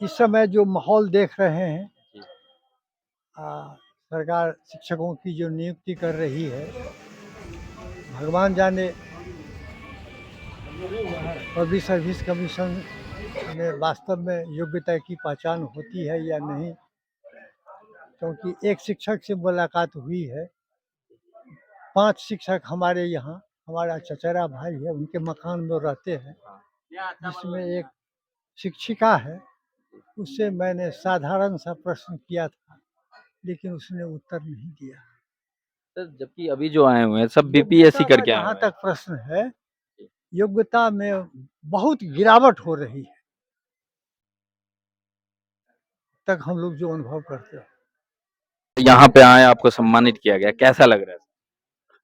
इस समय जो माहौल देख रहे हैं, जी। सरकार शिक्षकों की जो नियुक्ति कर रही है, भगवान जाने पब्लिक सर्विस कमीशन में वास्तव में योग्यता की पहचान होती है या नहीं, क्योंकि एक शिक्षक से मुलाकात हुई है। 5 शिक्षक हमारे यहाँ, हमारा चचेरा भाई है, उनके मकान में रहते हैं, जिसमें एक शिक्षिका है। उससे मैंने साधारण सा प्रश्न किया था, लेकिन उसने उत्तर नहीं दिया। सर जबकि अभी जो आए हुए हैं सब बीपीएससी करके आए जहाँ हुए हैं। तक प्रश्न है, योग्यता में बहुत गिरावट हो रही है, तक हम लोग जो अनुभव करते हैं। यहाँ पे आए, आपको सम्मानित किया गया, कैसा लग रहा है?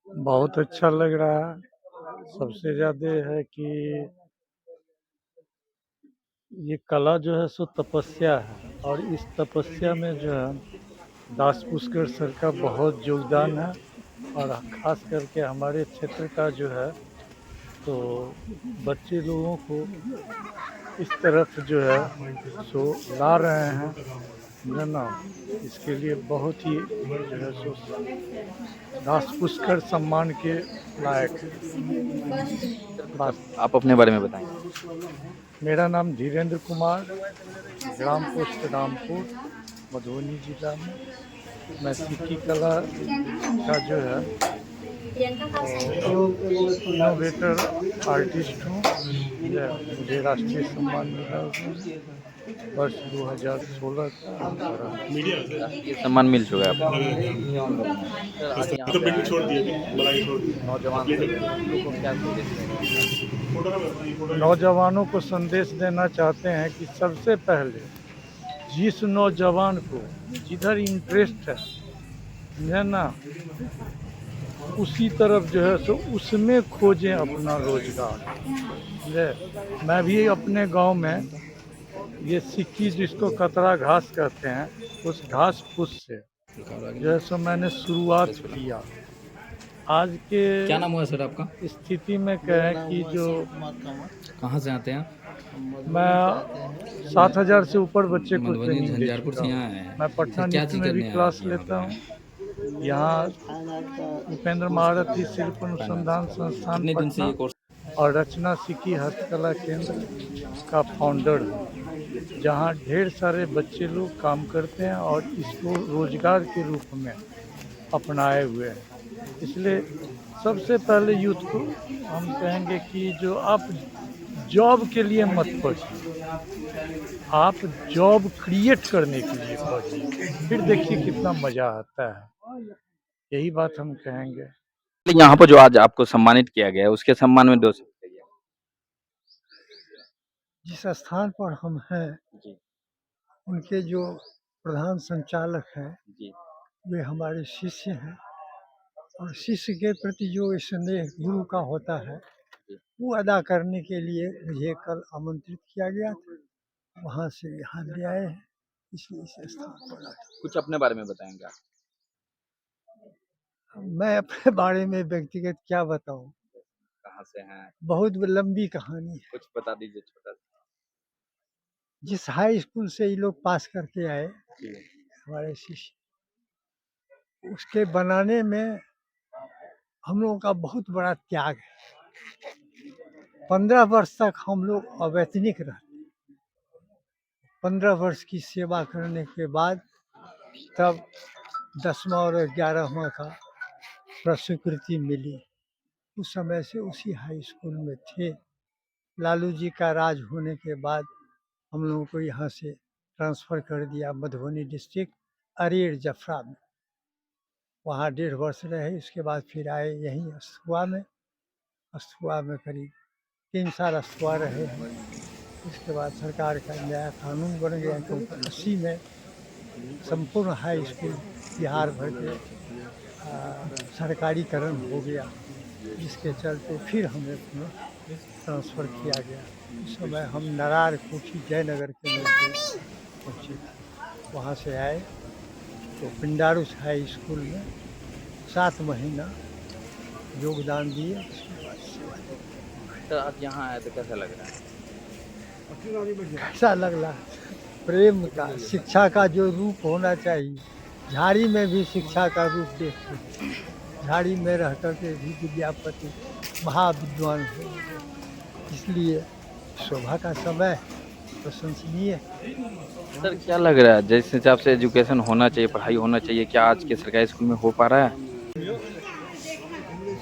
बहुत अच्छा लग रहा है। सबसे ज़्यादा है कि ये कला जो है सो तपस्या है, और इस तपस्या में जो है दास पुष्कर सर का बहुत योगदान है। और ख़ास करके हमारे क्षेत्र का जो है तो बच्चे लोगों को इस तरफ जो है सो ला रहे हैं, है ना। इसके लिए बहुत ही जो है सो दास पुष्कर सम्मान के लायक है। बस आप अपने बारे में बताएंगे। मेरा नाम धीरेन्द्र कुमार, ग्राम पोस्ट रामपुर, मधुबनी जिला में। मैं सिक्की कला का जो है इनोवेटर आर्टिस्ट हूँ। मुझे राष्ट्रीय सम्मान मिला वर्ष 2016 का। राष्ट्रीय सम्मान मिल चुका है आपको। सर आज यहाँ पे आए नौजवान को क्या संदेश देंगे? नौजवानों को संदेश देना चाहते हैं कि सबसे पहले जिस नौजवान को जिधर इंटरेस्ट है ना, उसी तरफ जो है सो उसमें खोजें अपना रोजगार। मैं भी अपने गांव में ये सिक्की जिसको कतरा घास कहते हैं, उस घास फूस से जो है सो मैंने शुरुआत किया। आज के क्या नाम हुआ सर आपका? स्थिति में कहें कि जो कहाँ से आते हैं? मैं 7,000 से ऊपर बच्चे को मधुबनी ट्रेनिंग दे झंझारपुर चुका से यहाँ हूँ। आए हैं। मैं पटना तो क्या निफ्ट चीज़ में भी करने आए क्लास यहाँ लेता पे? हूँ। यहाँ उपेंद्र महारथी शिल्प अनुसंधान संस्थान कितने दिन से ये पटना कोर्स? और रचना सिक्की हस्तकला केंद्र का फाउंडर हूँ, जहाँ ढेर सारे बच्चे लोग काम करते हैं और इसको रोजगार के रूप में अपनाए हुए हैं। इसलिए सबसे पहले यूथ को हम कहेंगे कि जो आप जॉब के लिए मत पढ़िए, आप जॉब क्रिएट करने के लिए पढ़िए, फिर देखिए कितना मज़ा आता है। यही बात हम कहेंगे। यहाँ पर जो आज आपको सम्मानित किया गया है उसके सम्मान में 2 शब्द कहिए। जिस स्थान पर हम हैं, जी उनके जो प्रधान संचालक हैं, जी वे हमारे शिष्य हैं, और शिष्य के प्रति जो स्नेह गुरु का होता है, वो अदा करने के लिए मुझे कल आमंत्रित किया गया था। वहाँ से यहाँ ले आए हैं, इसलिए इस स्थान पर आए। कुछ अपने बारे में बताएंगे आप? मैं अपने बारे में व्यक्तिगत क्या बताऊं, कहाँ से हैं? बहुत लंबी कहानी है। कुछ बता दीजिए छोटा सा। जिस हाई स्कूल से ये लोग पास करके आए, जी हमारे शिष्य, उसके बनाने में हम लोगों का बहुत बड़ा त्याग है। 15 वर्ष तक हम लोग अवैतनिक रहे। 15 वर्ष की सेवा करने के बाद तब 10वां और 11वां का प्रस्वीकृति मिली। उस समय से उसी हाई स्कूल में थे। लालू जी का राज होने के बाद हम लोगों को यहाँ से ट्रांसफ़र कर दिया मधुबनी डिस्ट्रिक्ट अरेर जफरा में। वहाँ 1.5 वर्ष रहे, इसके बाद फिर आए यहीं अस्तुआ में। अस्तुआ में करीब 3 साल अस्तुआ रहे हैं। इसके बाद सरकार का नया कानून बन गया, क्योंकि 80 में संपूर्ण हाई स्कूल बिहार भर के सरकारीकरण हो गया, जिसके चलते फिर हमें पुनः ट्रांसफ़र किया गया। उस समय हम नरार कोठी जयनगर के नज़दीक पहुँचे थे। वहाँ से आए तो पिंडारुस हाई स्कूल में 7 महीना योगदान दिए। उसके बाद सेवा दी। तो आज यहाँ आए तो कैसा लग रहा है? कैसा लग रहा है? प्रेम का, शिक्षा का जो रूप होना चाहिए, झाड़ी में भी शिक्षा का रूप देखते हैं। झाड़ी में रह करके भी विद्यापति महाविद्वान हुए, इसलिए शोभा का समय प्रशंसनीय है। सर क्या लग रहा है जिस हिसाब से एजुकेशन होना चाहिए, पढ़ाई होना चाहिए, क्या आज के सरकारी स्कूल में हो पा रहा है?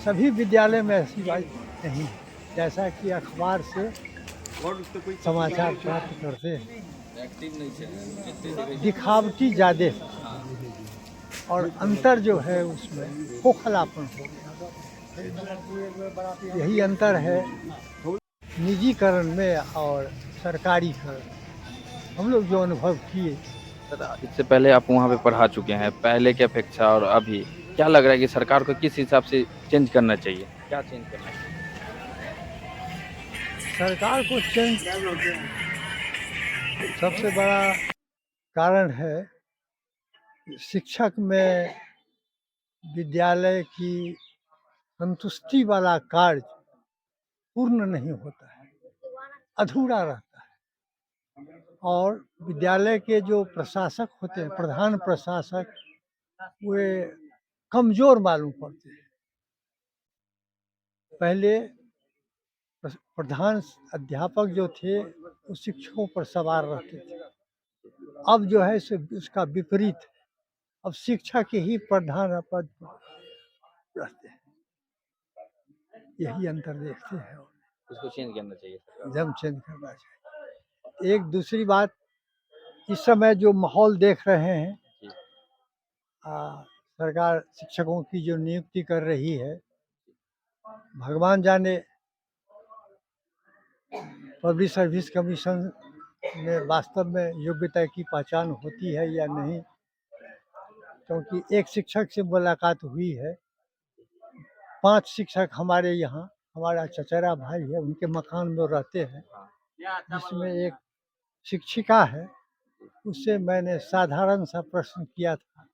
सभी विद्यालय में ऐसी बात नहीं है, जैसा कि अखबार से समाचार प्राप्त करते हैं, दिखावटी ज़्यादा है और अंतर जो है उसमें खोखलापन हो गया। यही अंतर है निजीकरण में और सरकारीकरण। हम लोग जो अनुभव किए, सर इससे पहले आप वहाँ पे पढ़ा चुके हैं, पहले की अपेक्षा और अभी क्या लग रहा है कि सरकार को किस हिसाब से चेंज करना चाहिए, क्या चेंज करना चाहिए? सरकार को चेंज सबसे बड़ा कारण है शिक्षक में विद्यालय की संतुष्टि वाला कार्य पूर्ण नहीं होता है, अधूरा रहता है। और विद्यालय के जो प्रशासक होते हैं, प्रधान प्रशासक, वे कमज़ोर मालूम पड़ते हैं। पहले प्रधान अध्यापक जो थे वो शिक्षकों पर सवार रहते थे, अब जो है सो उसका विपरीत है। अब शिक्षक ही प्रधान पद पर रहते हैं, यही अंतर देखते हैं। उसको चेंज करना चाहिए सरकार एकदम चेंज करना चाहिए। एक दूसरी बात, इस समय जो माहौल देख रहे हैं, जी। सरकार शिक्षकों की जो नियुक्ति कर रही है, भगवान जाने पब्लिक सर्विस कमीशन में वास्तव में योग्यता की पहचान होती है या नहीं, क्योंकि एक शिक्षक से मुलाकात हुई है, 5 शिक्षक हमारे यहाँ, हमारा चचेरा भाई है, उनके मकान में रहते हैं, जिसमें एक शिक्षिका है, उससे मैंने साधारण सा प्रश्न किया था,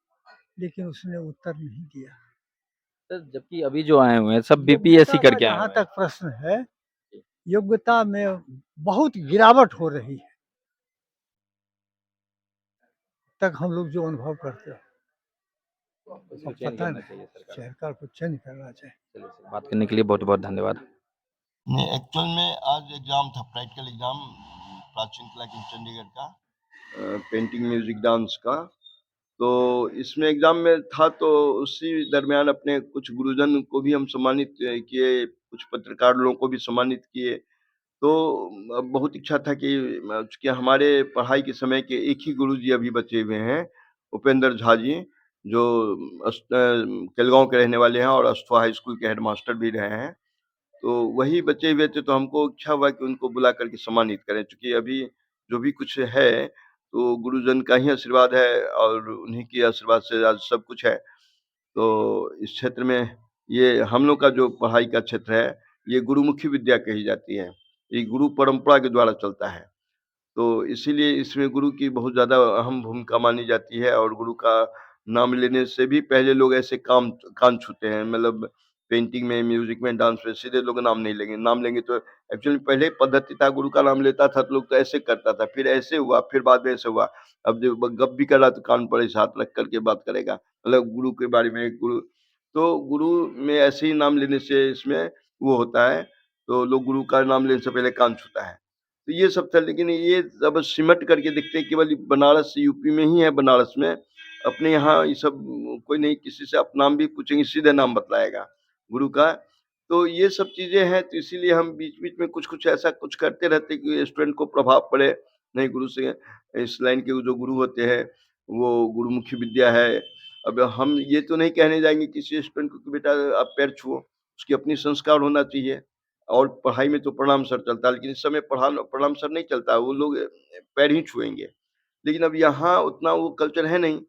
लेकिन उसने उत्तर नहीं दिया। सर जबकि अभी जो आए हुए हैं सब बीपीएससी करके आए जहाँ हुए हैं। तक प्रश्न है, योग्यता में बहुत गिरावट हो रही है, तक हम लोग जो अनुभव करते हैं। उसको अब चेंज पता करना नहीं, चाहिए सरकार को। सरकार को चेंज करना चाहिए। चलिए सर, बात करने के लिए बहुत बहुत धन्यवाद। नहीं, एक्चुअल में आज एग्ज़ाम था, प्रैक्टिकल एग्ज़ाम प्राचीन कला केंद्र चंडीगढ़ का, पेंटिंग, म्यूज़िक, डांस का। तो इसमें एग्ज़ाम में था, तो उसी दरमियान अपने कुछ गुरुजन को भी हम सम्मानित किए, कुछ पत्रकार लोगों को भी सम्मानित किए। तो बहुत इच्छा था कि चूँकि हमारे पढ़ाई के समय के एक ही गुरुजी अभी बचे हुए हैं, उपेंद्र झा जी, जो केलगाँव के रहने वाले हैं और अस्थवा हाई स्कूल के हेडमास्टर भी रहे हैं। तो वही बचे हुए थे, तो हमको इच्छा हुआ कि उनको बुला करके सम्मानित करें, चूँकि अभी जो भी कुछ है, तो गुरुजन का ही आशीर्वाद है और उन्हीं के आशीर्वाद से आज सब कुछ है। तो इस क्षेत्र में ये हम लोग का जो पढ़ाई का क्षेत्र है, ये गुरुमुखी विद्या कही जाती है। ये गुरु परंपरा के द्वारा चलता है। तो इसीलिए इसमें गुरु की बहुत ज़्यादा अहम भूमिका मानी जाती है और गुरु का नाम लेने से भी पहले लोग ऐसे कान छूते हैं, मतलब पेंटिंग में, म्यूज़िक में, डांस में सीधे लोग नाम नहीं लेंगे। नाम लेंगे तो एक्चुअली पहले पद्धति था, गुरु का नाम लेता था तो लोग तो ऐसे करता था, फिर ऐसे हुआ, फिर बाद में ऐसे हुआ। अब जो गप भी कर रहा तो कान पर ऐसे हाथ रख कर के बात करेगा, मतलब गुरु के बारे में। तो गुरु में ऐसे ही नाम लेने से इसमें वो होता है, तो लोग गुरु का नाम लेने से पहले कान छूता है। तो ये सब था, लेकिन ये अब सिमट करके देखते हैं, केवल बनारस, यूपी में ही है बनारस में। अपने यहाँ ये सब कोई नहीं, किसी से आप नाम भी पूछेंगे सीधे नाम बतलाएगा गुरु का। तो ये सब चीज़ें हैं, तो इसीलिए हम बीच-बीच में कुछ-कुछ ऐसा कुछ करते रहते हैं कि स्टूडेंट को प्रभाव पड़े। नहीं, गुरु से इस लाइन के जो गुरु होते हैं, वो गुरुमुखी विद्या है। अब हम ये तो नहीं कहने जाएँगे किसी स्टूडेंट को कि बेटा आप पैर छुओ, उसकी अपनी संस्कार होना चाहिए। और पढ़ाई में तो प्रणाम सर चलता है, लेकिन इस समय प्रणाम सर नहीं चलता है, वो लोग पैर ही छुएँगे। लेकिन अब यहाँ उतना वो कल्चर है नहीं,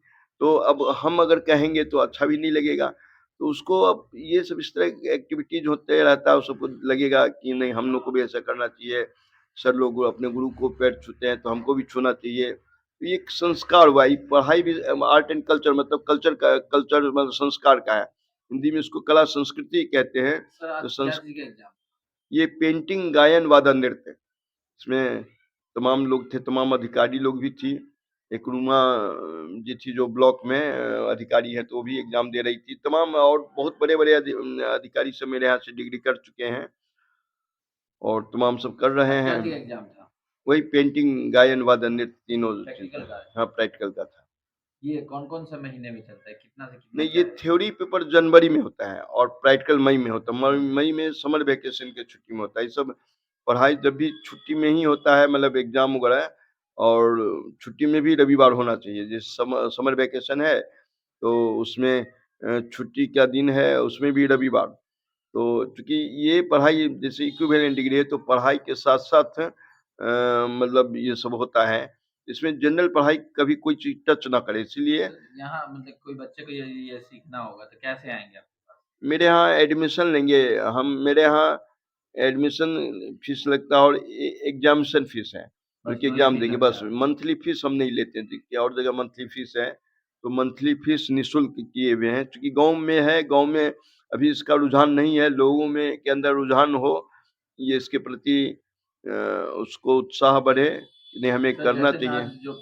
तो अब हम अगर कहेंगे तो अच्छा भी नहीं लगेगा। तो उसको अब ये सब इस तरह की एक्टिविटीज़ होते रहता है, सबको लगेगा कि नहीं, हम लोग को भी ऐसा करना चाहिए। सर लोग अपने गुरु को पैर छूते हैं, तो हमको भी छूना चाहिए। तो ये एक संस्कार हुआ, ये पढ़ाई भी आर्ट एंड कल्चर, मतलब कल्चर मतलब संस्कार का है। हिंदी में इसको कला संस्कृति कहते हैं। तो ये पेंटिंग, गायन, वादन, नृत्य, इसमें तमाम लोग थे, तमाम अधिकारी लोग भी थी। एक रूमा जी थी जो ब्लॉक में अधिकारी हैं, तो वो भी एग्ज़ाम दे रही थी। तमाम और बहुत बड़े-बड़े अधिकारी सब मेरे यहाँ से डिग्री कर चुके हैं और तमाम सब कर रहे क्या हैं। एग्जाम था? वही पेंटिंग, गायन, वादन, नृत्य तीनों चीज़ प्रैक्टिकल था। का? हाँ, प्रैक्टिकल का था। ये कौन-कौन सा महीने में चलता है? कितना से कितना नहीं, क्या ये है? थ्योरी पेपर जनवरी में होता है और प्रैक्टिकल मई में होता है। मई में समर वैकेशन के छुट्टी में होता है। ये सब पढ़ाई जब भी छुट्टी में ही होता है, मतलब एग्ज़ाम वगैरह, और छुट्टी में भी रविवार होना चाहिए। जैसे समर वैकेशन है, तो उसमें छुट्टी का दिन है, उसमें भी रविवार। तो चूँकि ये पढ़ाई जैसे इक्विवेलेंट डिग्री है, तो पढ़ाई के साथ-साथ मतलब ये सब होता है। इसमें जनरल पढ़ाई कभी कोई चीज़ टच ना करे, इसीलिए तो यहाँ मतलब कोई बच्चे को ये सीखना होगा तो कैसे आएँगे आपके पास? मेरे यहाँ एडमिशन लेंगे हम। मेरे यहाँ एडमिशन फीस लगता है और एग्जामिनेशन फीस है, बस उनके 2 ही एग्जाम फीस देंगे लगता बस। है। मंथली फीस हम नहीं लेते हैं, देखिए और जगह मंथली फीस है, तो मंथली फीस निःशुल्क किए हुए हैं। चूँकि गाँव में है, गाँव में अभी इसका रुझान नहीं है, लोगों में के अंदर रुझान हो, ये इसके प्रति उसको उत्साह बढ़े कि नहीं हमें सर करना जैसे चाहिए। आज जो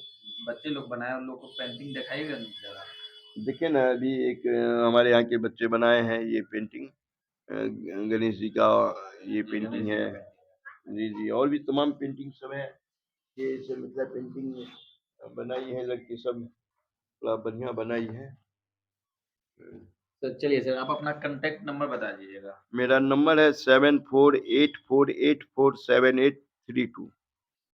बच्चे लोग बनाए उन लोग को पेंटिंग दिखाइएगा ज़रा। देखिए ना, अभी एक हमारे यहाँ के बच्चे बनाए हैं ये पेंटिंग, गणेश जी का ये जी, गणेश पेंटिंग जी है। का पेंटिंग। जी, जी, और भी तमाम पेंटिंग सब हैं। ये सब मिथिला पेंटिंग बनाई है लड़की सब, बड़ा बढ़िया बनाई है। तो चलिए सर आप अपना कॉन्टैक्ट नंबर बता दीजिएगा। मेरा नंबर है 7484847832।